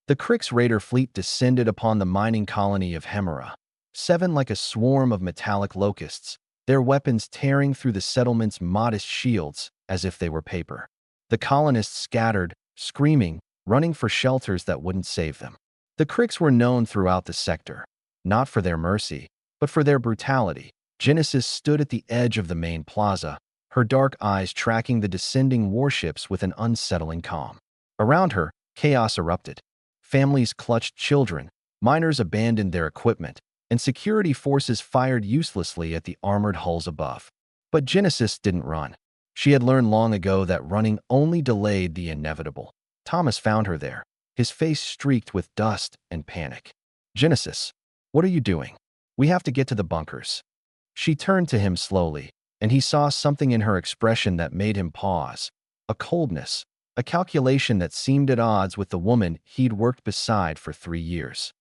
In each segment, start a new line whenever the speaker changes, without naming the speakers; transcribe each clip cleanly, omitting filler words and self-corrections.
The Krix raider fleet descended upon the mining colony of Hemera, seven like a swarm of metallic locusts, their weapons tearing through the settlement's modest shields as if they were paper. The colonists scattered, screaming, running for shelters that wouldn't save them. The Krix were known throughout the sector, not for their mercy, but for their brutality. Genesis stood at the edge of the main plaza, her dark eyes tracking the descending warships with an unsettling calm. Around her, chaos erupted. Families clutched children, miners abandoned their equipment, and security forces fired uselessly at the armored hulls above. But Genesis didn't run. She had learned long ago that running only delayed the inevitable. Thomas found her there, his face streaked with dust and panic. "Genesis, what are you doing? We have to get to the bunkers." She turned to him slowly, and he saw something in her expression that made him pause. A coldness, a calculation that seemed at odds with the woman he'd worked beside for 3 years.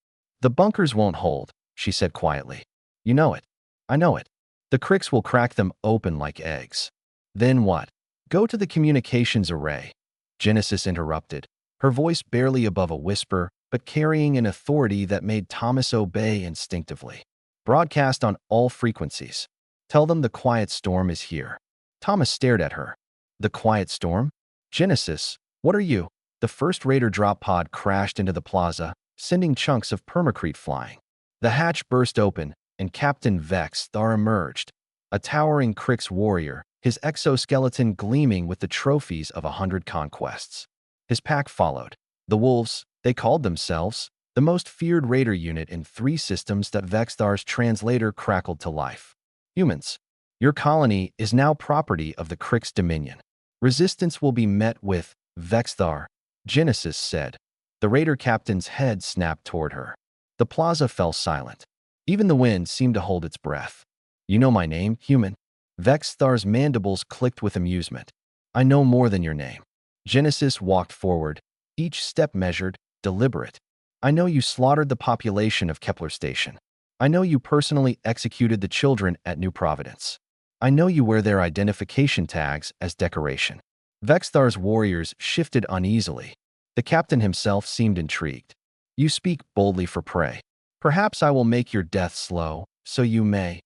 "The bunkers won't hold," she said quietly. "You know it. I know it. The Krix will crack them open like eggs." "Then what?" "Go to the communications array," Genesis interrupted, her voice barely above a whisper, but carrying an authority that made Thomas obey instinctively. "Broadcast on all frequencies. Tell them the quiet storm is here." Thomas stared at her. "The quiet storm? Genesis, what are you?" The first Raider drop pod crashed into the plaza, sending chunks of permacrete flying. The hatch burst open, and Captain Vex Thar emerged, a towering Krix warrior, his exoskeleton gleaming with the trophies of 100 conquests. His pack followed. The Wolves, they called themselves, the most feared Raider unit in 3 systems that Vexthar's translator crackled to life. "Humans, your colony is now property of the Krix Dominion. Resistance will be met with Vexthar," Genesis said. The Raider captain's head snapped toward her. The plaza fell silent. Even the wind seemed to hold its breath. "You know my name, human?" Vexthar's mandibles clicked with amusement. "I know more than your name." Genesis walked forward, each step measured, deliberate. "I know you slaughtered the population of Kepler Station. I know you personally executed the children at New Providence. I know you wear their identification tags as decoration." Vexthar's warriors shifted uneasily. The captain himself seemed intrigued. "You speak boldly for prey. Perhaps I will make your death slow, so you may."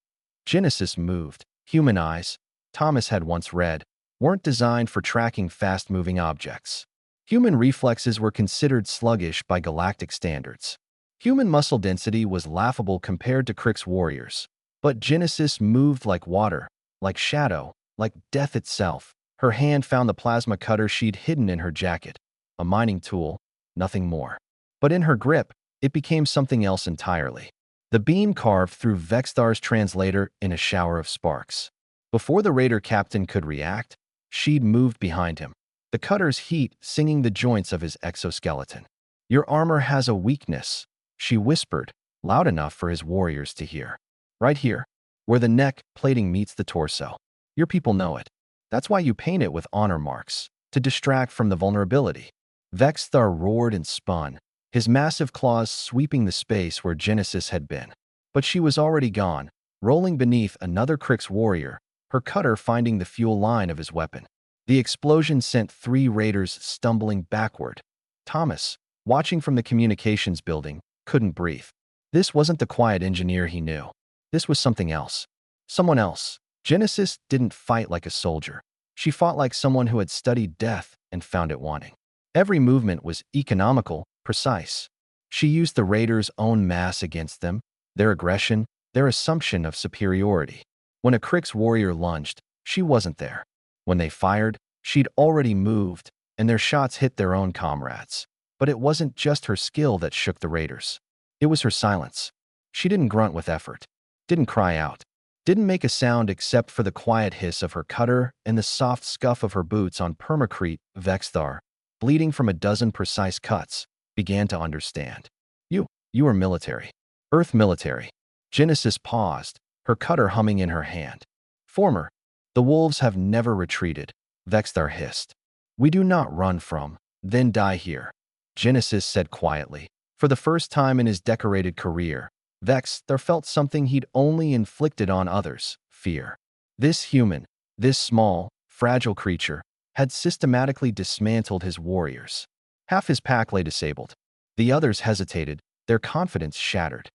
Genesis moved. Human eyes, Thomas had once read, weren't designed for tracking fast-moving objects. Human reflexes were considered sluggish by galactic standards. Human muscle density was laughable compared to Krix warriors. But Genesis moved like water, like shadow, like death itself. Her hand found the plasma cutter she'd hidden in her jacket. A mining tool, nothing more. But in her grip, it became something else entirely. The beam carved through Vexthar's translator in a shower of sparks. Before the Raider captain could react, she'd moved behind him, the cutter's heat singing the joints of his exoskeleton. "Your armor has a weakness," she whispered, loud enough for his warriors to hear. "Right here, where the neck plating meets the torso. Your people know it. That's why you paint it with honor marks, to distract from the vulnerability." Vexthar roared and spun, his massive claws sweeping the space where Genesis had been. But she was already gone, rolling beneath another Krix warrior, her cutter finding the fuel line of his weapon. The explosion sent 3 Raiders stumbling backward. Thomas, watching from the communications building, couldn't breathe. This wasn't the quiet engineer he knew. This was something else. Someone else. Genesis didn't fight like a soldier. She fought like someone who had studied death and found it wanting. Every movement was economical, precise. She used the Raiders' own mass against them, their aggression, their assumption of superiority. When a Krix warrior lunged, she wasn't there. When they fired, she'd already moved, and their shots hit their own comrades. But it wasn't just her skill that shook the Raiders. It was her silence. She didn't grunt with effort, didn't cry out, didn't make a sound except for the quiet hiss of her cutter and the soft scuff of her boots on permacrete. Vexthar, bleeding from a dozen precise cuts, began to understand. You are military. Earth military." Genesis paused, her cutter humming in her hand. "Former. The wolves have never retreated," Vexthar hissed. "We do not run from, then die here," Genesis said quietly. For the first time in his decorated career, Vexthar felt something he'd only inflicted on others: fear. This human, this small, fragile creature, had systematically dismantled his warriors. Half his pack lay disabled. The others hesitated, their confidence shattered.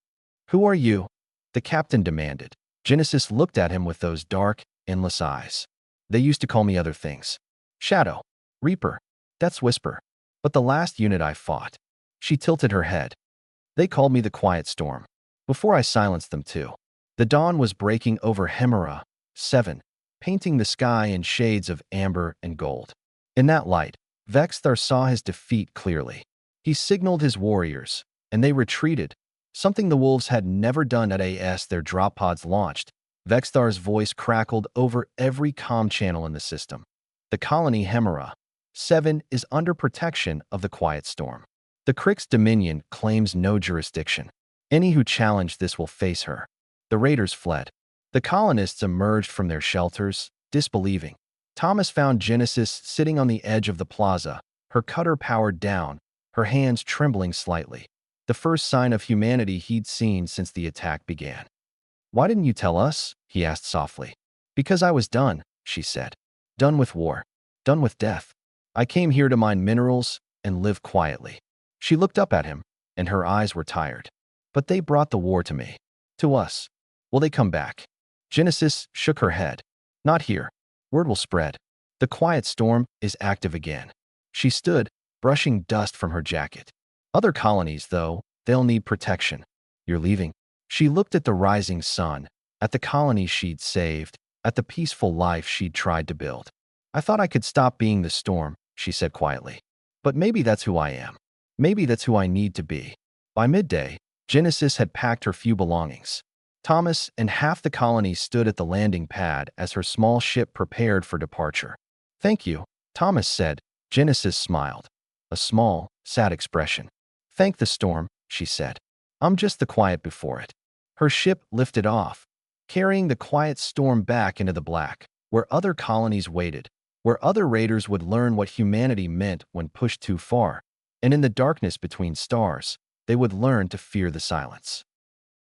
Who are you? The captain demanded. Genesis looked at him with those dark, endless eyes. They used to call me other things. Shadow. Reaper. That's Whisper. But the last unit I fought. She tilted her head. They called me the Quiet Storm. Before I silenced them too. The dawn was breaking over Hemera, 7, painting the sky in shades of amber and gold. In that light, Vexthar saw his defeat clearly. He signaled his warriors, and they retreated, something the wolves had never done as their drop pods launched. Vexthar's voice crackled over every comm channel in the system. The colony Hemera, 7 is under protection of the Quiet Storm. The Crick's dominion claims no jurisdiction. Any who challenge this will face her. The raiders fled. The colonists emerged from their shelters, disbelieving. Thomas found Genesis sitting on the edge of the plaza, her cutter powered down, her hands trembling slightly. The first sign of humanity he'd seen since the attack began. "Why didn't you tell us?" he asked softly. "Because I was done," she said. "Done with war. Done with death. I came here to mine minerals and live quietly." She looked up at him, and her eyes were tired. "But they brought the war to me. To us. Will they come back?" Genesis shook her head. "Not here. Word will spread. The Quiet Storm is active again." She stood, brushing dust from her jacket. "Other colonies, though, they'll need protection." "You're leaving?" She looked at the rising sun, at the colony she'd saved, at the peaceful life she'd tried to build. "I thought I could stop being the storm," she said quietly. "But maybe that's who I am. Maybe that's who I need to be." By midday, Genesis had packed her few belongings. Thomas and half the colony stood at the landing pad as her small ship prepared for departure. "Thank you," Thomas said. Genesis smiled. A small, sad expression. "Thank the storm," she said. "I'm just the quiet before it." Her ship lifted off, carrying the Quiet Storm back into the black, where other colonies waited, where other raiders would learn what humanity meant when pushed too far, and in the darkness between stars, they would learn to fear the silence.